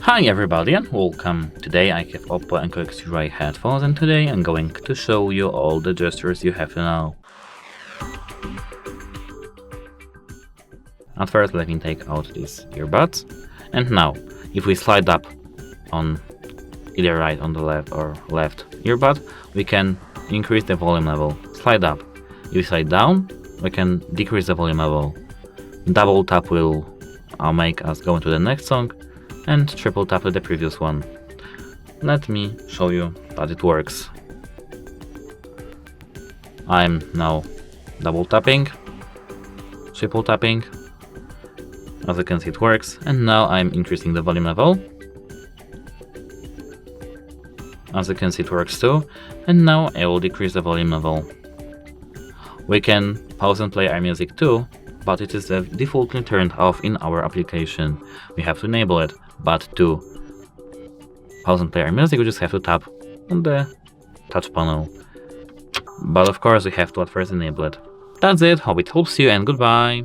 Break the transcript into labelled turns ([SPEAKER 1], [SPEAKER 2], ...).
[SPEAKER 1] Hi everybody and welcome. Today I have OPPO Enco X3i headphones and today I'm going to show you all the gestures you have to know. At first let me take out these earbuds, and now if we slide up on either right on the left or left earbud, we can increase the volume level. Slide up. If we slide down, we can decrease the volume level. Double tap will make us go into the next song, and triple tap to the previous one. Let me show you that it works. I'm now double tapping, triple tapping. As you can see, it works, and now I'm increasing the volume level. As you can see, it works too, and now I will decrease the volume level. We can pause and play our music too, but it is defaultly turned off in our application. We have to enable it, but to pause and play our music we just have to tap on the touch panel. But of course we have to at first enable it. That's it, hope it helps you and goodbye!